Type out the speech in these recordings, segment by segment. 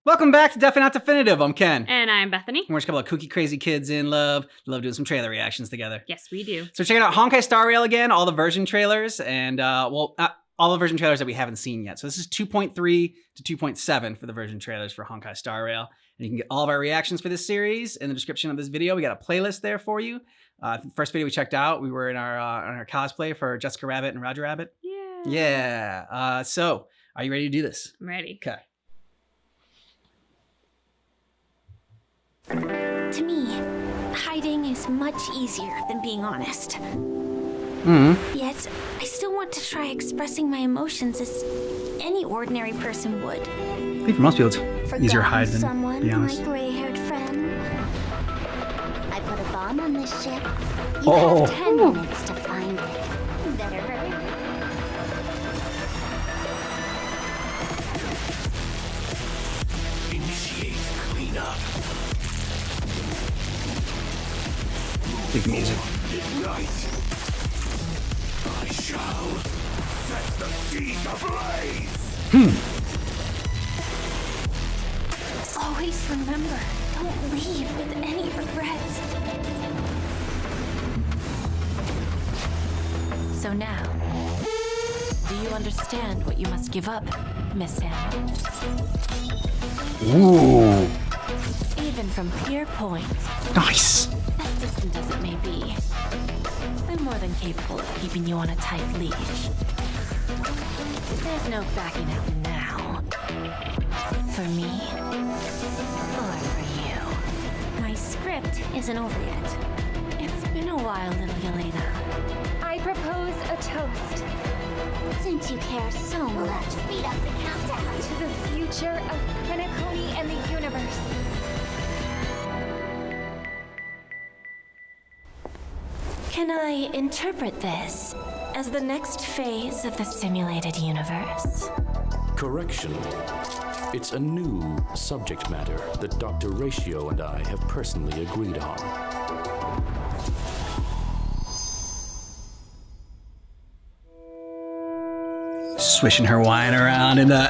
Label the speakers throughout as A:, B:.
A: Welcome back to Definitely Not Definitive. I'm Ken.
B: And I'm Bethany.
A: We're just a couple of kooky, crazy kids in love. Love doing some trailer reactions together.
B: Yes, we do.
A: So checking out Honkai Star Rail again, all the version trailers, and all the version trailers that we haven't seen yet. So this is 2.3 to 2.7 for the version trailers for Honkai Star Rail. And you can get all of our reactions for this series in the description of this video. We got a playlist there for you. First video we checked out, we were in our cosplay for Jessica Rabbit and Roger Rabbit.
B: Yeah.
A: Yeah. So are you ready to do this?
B: I'm ready.
A: Okay.
C: To me, hiding is much easier than being honest. Yet, I still want to try expressing my emotions as any ordinary person would.
A: I think for most people it's easier to hide than be honest.
C: My gray-haired friend. I put a bomb on this ship. You
A: Oh.
C: have 10 minutes to find it. Better hurry.
D: Initiate cleanup.
A: Big music.
D: Ignite. I shall set the seas ablaze.
C: Always remember, don't leave with any regrets. So now, do you understand what you must give up, Miss Sam?
A: Ooh.
C: Even from Pier Point,
A: Nice.
C: as distant as it may be, I'm more than capable of keeping you on a tight leash. There's no backing out now. For me, or for you. My script isn't over yet. It's been a while, little Yelena.
E: I propose a toast
C: Since you care so much, speed up the countdown.
E: to the future of Penacony and the universe.
C: Can I interpret this as the next phase of the simulated universe?
F: Correction. It's a new subject matter that Dr. Ratio and I have personally agreed on.
A: Swishing her wine around in the...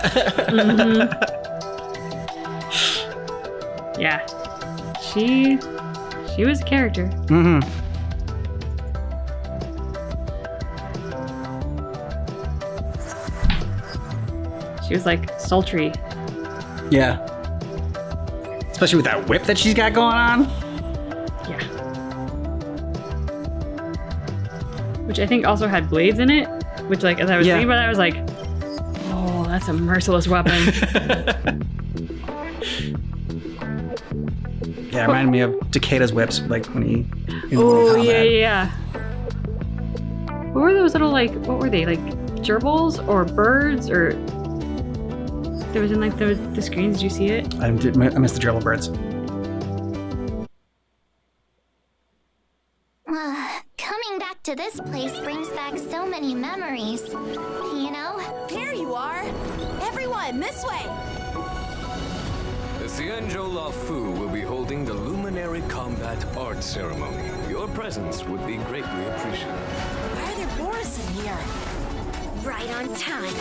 B: Yeah. She was a character. She was like sultry.
A: Yeah. Especially with that whip that she's got going on.
B: Yeah. Which I think also had blades in it. Which, like, as I was thinking about it, I was like, oh, that's a merciless weapon.
A: Yeah, it reminded me of Takeda's whips, like when he... in
B: Oh,
A: Mortal Kombat.
B: yeah. What were those little, like, what were they? Like, gerbils or birds or... There was in, like, the screens. Did you see it?
A: I missed the gerbil birds.
C: Coming back to this place brings back so many memories. You know?
G: There you are! Everyone, this way!
D: The Cienjo La Fu will be holding the Luminary Combat Art Ceremony. Your presence would be greatly appreciated.
G: Why are there Boris in here?
C: Right on time.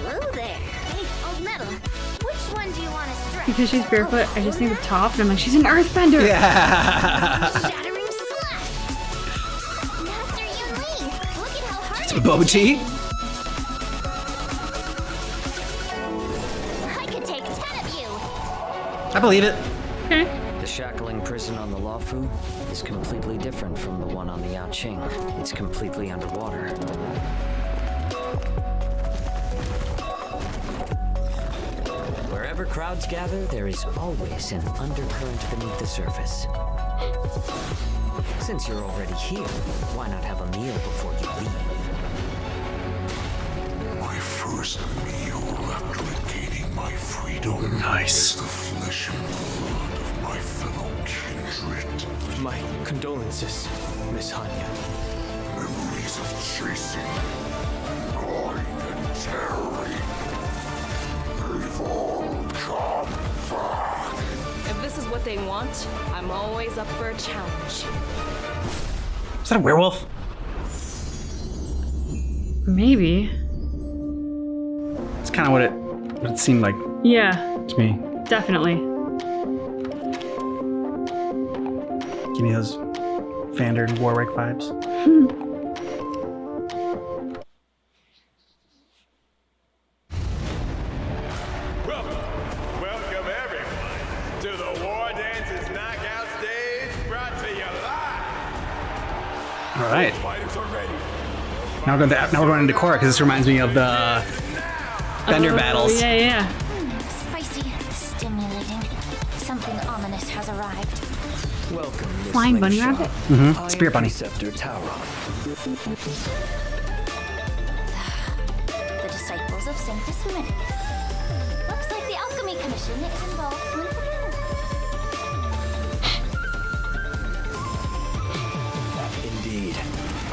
C: Hello there. Hey, old metal. Which one do you want to strike?
B: Because she's barefoot, I just think of Toph, and I'm like, she's an earthbender!
A: Yeah.
C: Shattering slash! Master Yun-Li, look at how hard
A: Some boba tea.
C: I could take 10 of you.
A: I believe it.
B: Okay.
H: The shackling prison on the Luofu is completely different from the one on the Yaoqing. It's completely underwater. Wherever crowds gather, there is always an undercurrent beneath the surface. Since you're already here, why not have a meal before you leave?
D: My first meal after regaining my freedom.
A: Nice.
D: The flesh and blood of my fellow kindred.
I: My condolences, Miss Hanya.
D: Memories of chasing, gnawing, and tearing. They've all come back.
G: If this is what they want, I'm always up for a challenge.
A: Is that a werewolf?
B: Maybe.
A: It's kind of what it what it seemed like
B: Yeah,
A: to me.
B: definitely.
A: Give me those Vander and Warwick vibes.
J: Welcome everyone to the War Dances Knockout Stage, brought to you live.
A: All right.
J: Fighters are ready.
A: Now we're going into Korra because this reminds me of the Bender battles.
B: Yeah.
E: Spicy, stimulating. Something ominous has arrived.
H: Welcome, Miss
B: Flying bunny
H: Slingshot.
B: rabbit?
A: Mm-hmm.
H: I am
A: Spirit bunny.
H: Preceptor Tauron.
E: The disciples of Sanctus Minimus. Looks like the Alchemy Commission is involved once again.
H: Indeed.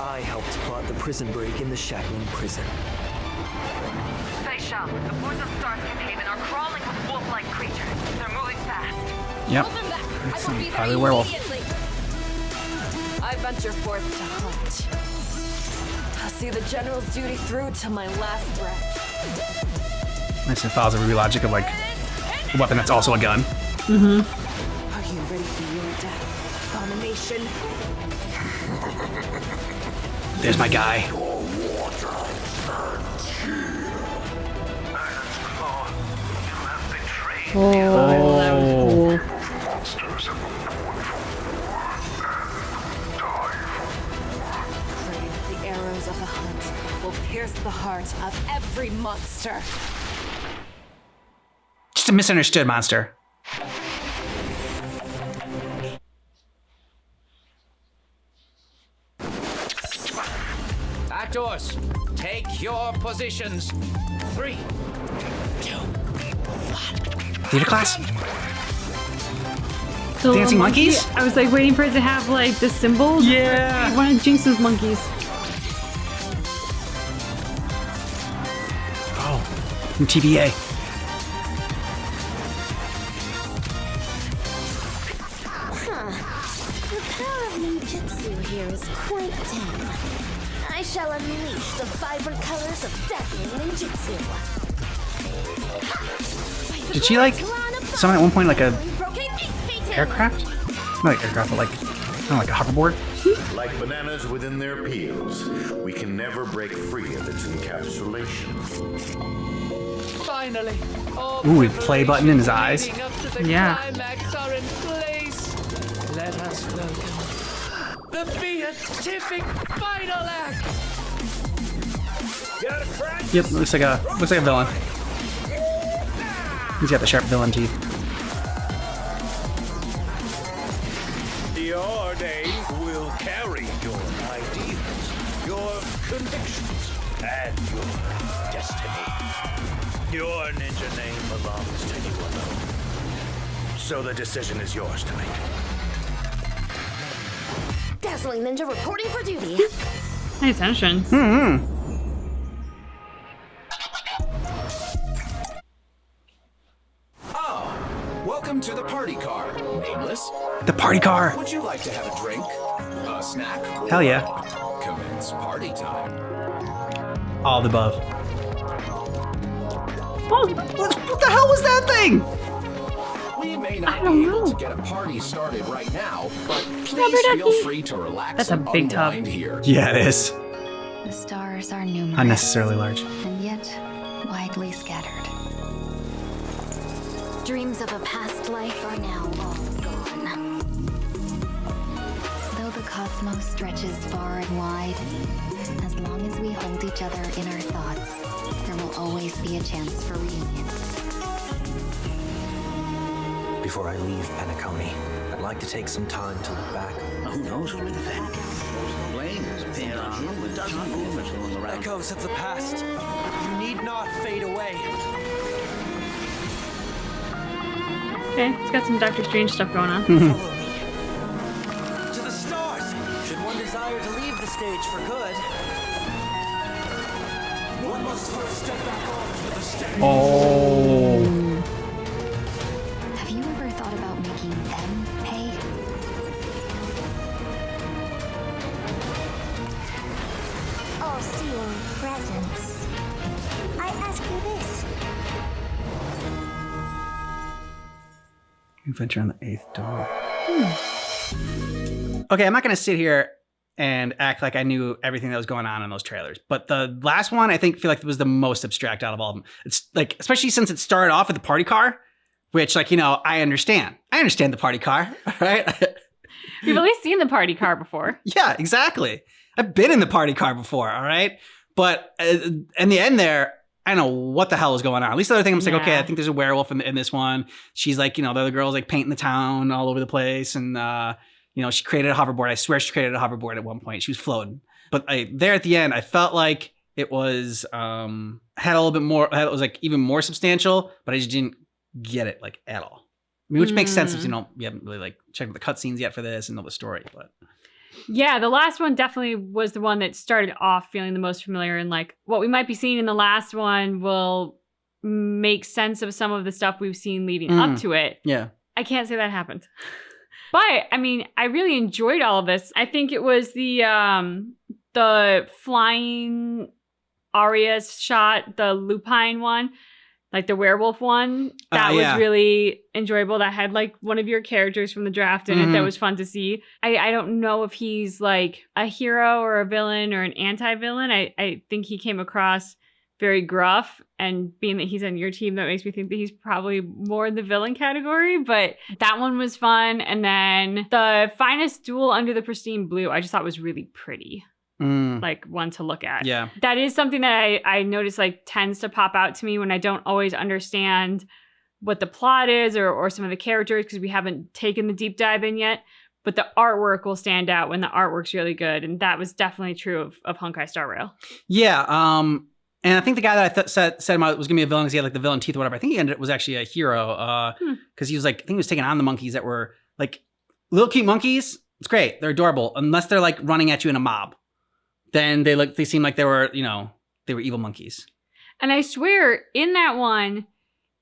H: I helped plot the prison break in the Shackling prison.
G: Seisha, the boys of Starscape Haven are crawling with wolf-like creatures. They're moving fast.
A: Yep. It's probably a werewolf.
G: I venture forth to hunt. I'll see the general's duty through to my last breath.
A: Nice and follows the Ruby logic of like a weapon that's also a gun.
G: Are you ready for your death, abomination?
A: There's my guy.
B: Oh, that was cool.
G: Pray that the arrows of the hunt will pierce the heart of every monster.
A: Just a misunderstood monster.
K: Actors, take your positions. 3, 2, 1.
A: Theater class?
B: The little
A: Dancing
B: monkey,
A: monkeys?
B: I was like waiting for it to have like the symbols.
A: Yeah.
B: One of Jinx's monkeys.
A: Oh, from TVA.
E: The power of ninjutsu here is quite dim. I shall unleash the vibrant colors of deadly ninjutsu.
A: Did she like summon at one point like a aircraft? Not like aircraft, but like kind of like a hoverboard.
L: Like bananas within their peels, we can never break free of its encapsulation.
K: Finally.
A: Ooh, with play button in his eyes.
B: Yeah.
K: Climax are in place. Let us welcome the beatific final act.
A: Yep, looks like a villain. He's got the sharp villain teeth.
J: Your name will carry your ideals, your convictions, and your destiny. Your ninja name belongs to you alone. So the decision is yours to make.
E: Dazzling ninja reporting for duty.
B: Nice entrance.
K: Welcome to the party car, nameless.
A: The party car.
K: Would you like to have a drink, a snack?
A: Hell yeah.
K: Commence party time.
A: All the above.
B: Oh,
A: What the hell was that thing?
K: We may
B: I
K: not
B: don't
K: be able
B: know.
K: to get a party started right now, but please
B: Rubber
K: feel
B: ducky.
K: free to relax
B: That's a
K: and
B: big tub.
K: unwind here.
A: Yeah, it is.
E: The stars are numerous.
A: Unnecessarily large.
E: And yet widely scattered. Dreams of a past life are now all gone. Though the cosmos stretches far and wide, as long as we hold each other in our thoughts, there will always be a chance for reunion.
H: Before I leave Penacony, I'd like to take some time to look back.
K: Who knows what will affect? Blame is pinned on him with dozen movements rolling around.
I: Echoes of the past. You need not fade away.
B: okay. It's got some Doctor Strange stuff going on.
I: Follow me. To the stars! Should one desire to leave the stage for good, one must first step back onto the stage.
A: Oh.
E: Have you ever thought about making them pay? All-seeing presence. I ask you this.
A: You venture on the 8th door. Okay, I'm not going to sit here and act like I knew everything that was going on in those trailers. But the last one, I feel like it was the most abstract out of all of them. It's like, especially since it started off with the party car, which, like, I understand. I understand the party car, right?
B: We've at least seen the party car before.
A: Yeah, exactly. I've been in the party car before, all right? But in the end there, I don't know what the hell was going on. At least the other thing, I'm like, okay, I think there's a werewolf in this one. She's like, the other girl's like painting the town all over the place. And, she created a hoverboard. I swear she created a hoverboard at one point. She was floating. But there at the end, I felt like it was, had a little bit more, it was like even more substantial, but I just didn't get it like at all. I mean, which makes sense if you haven't really like checked the cutscenes yet for this and know the story, but.
B: Yeah, the last one definitely was the one that started off feeling the most familiar, and like what we might be seeing in the last one will make sense of some of the stuff we've seen leading up to it.
A: Yeah.
B: I can't say that happened. But I mean, I really enjoyed all of this. I think it was the flying aria shot, the lupine one, like the werewolf one. That was really enjoyable. That had like one of your characters from the draft in it. That was fun to see. I don't know if he's like a hero or a villain or an anti-villain. I think he came across very gruff, and being that he's on your team, that makes me think that he's probably more in the villain category, but that one was fun. And then the finest duel under the pristine blue, I just thought was really pretty. Like one to look at.
A: Yeah.
B: That is something that I notice like tends to pop out to me when I don't always understand what the plot is or some of the characters, because we haven't taken the deep dive in yet. But the artwork will stand out when the artwork's really good. And that was definitely true of Honkai Star Rail.
A: Yeah. And I think the guy that I said was going to be a villain because he had like the villain teeth or whatever, I think he was actually a hero because he was like, I think he was taking on the monkeys that were like little cute monkeys. It's great. They're adorable. Unless they're like running at you in a mob. Then they seem like they were evil monkeys.
B: And I swear in that one,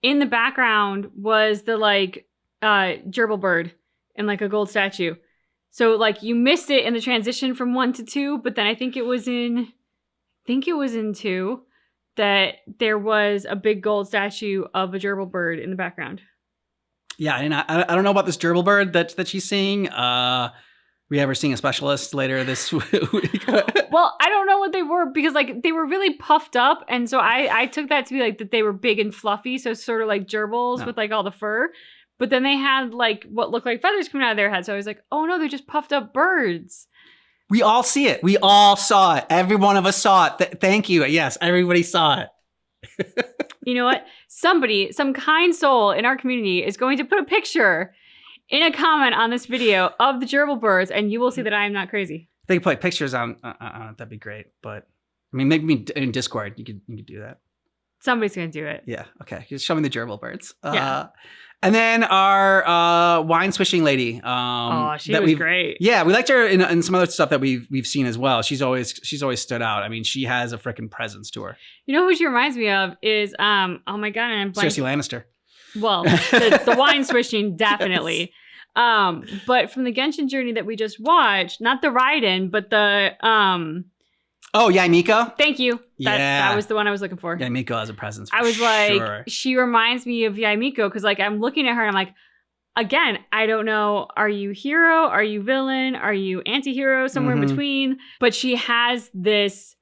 B: in the background was the like gerbil bird and like a gold statue. So like you missed it in the transition from 1 to 2, but then I think it was in 2 that there was a big gold statue of a gerbil bird in the background.
A: Yeah, and I don't know about this gerbil bird that she's seeing. We ever seeing a specialist later this week?
B: Well, I don't know what they were because like they were really puffed up, and so I took that to be like that they were big and fluffy, so sort of like gerbils with like all the fur. But then they had like what looked like feathers coming out of their head, so I was like, oh no, they're just puffed up birds.
A: We all see it. We all saw it. Every one of us saw it. Thank you. Yes, everybody saw it.
B: You know what? Somebody, some kind soul in our community is going to put a picture in a comment on this video of the gerbil birds, and you will see that I am not crazy.
A: If they could put pictures on it, that'd be great. But I mean, maybe in Discord, you could do that.
B: Somebody's gonna do it.
A: Yeah. Okay. Just show me the gerbil birds.
B: Yeah.
A: And then our wine swishing lady.
B: She was great.
A: Yeah, we liked her in some other stuff that we've seen as well. She's always stood out. I mean, she has a freaking presence to her.
B: You know who she reminds me of is oh my god, I'm blanking.
A: Cersei Lannister.
B: Well, the wine swishing definitely. Yes. But from the Genshin journey that we just watched, not the Raiden, but the
A: Oh, Yaimiko?
B: Thank you. That was the one I was looking for.
A: Yaimiko has a presence.
B: I was like, she reminds me of Yaimiko because like I'm looking at her and I'm like, again, I don't know. Are you hero? Are you villain? Are you anti-hero? Somewhere in between. But she has this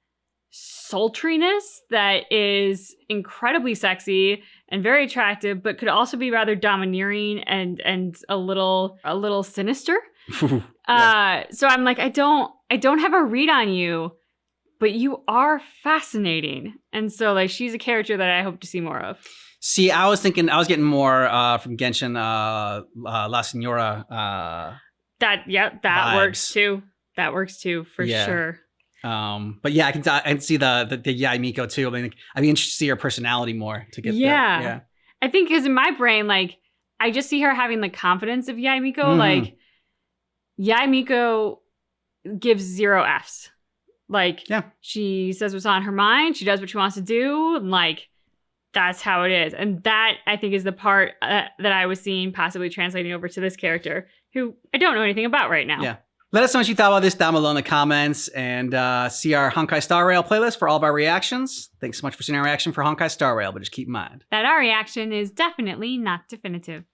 B: sultriness that is incredibly sexy and very attractive, but could also be rather domineering and a little sinister.
A: Yeah.
B: So I'm like, I don't have a read on you, but you are fascinating. And so like she's a character that I hope to see more of.
A: See, I was getting more from Genshin La Senora.
B: That
A: vibes.
B: works too. That works too for sure.
A: But yeah, I can see the Yaimiko too. I mean, I'd be interested to see her personality more to get that. Yeah.
B: I think because in my brain, like I just see her having the confidence of Yaimiko. Like Yaimiko gives 0 Fs. Like she says what's on her mind. She does what she wants to do. And like that's how it is. And that I think is the part that I was seeing possibly translating over to this character who I don't know anything about right now.
A: Yeah. Let us know what you thought about this down below in the comments, and see our Honkai Star Rail playlist for all of our reactions. Thanks so much for seeing our reaction for Honkai Star Rail, but just keep in mind
B: that our reaction is definitely not definitive.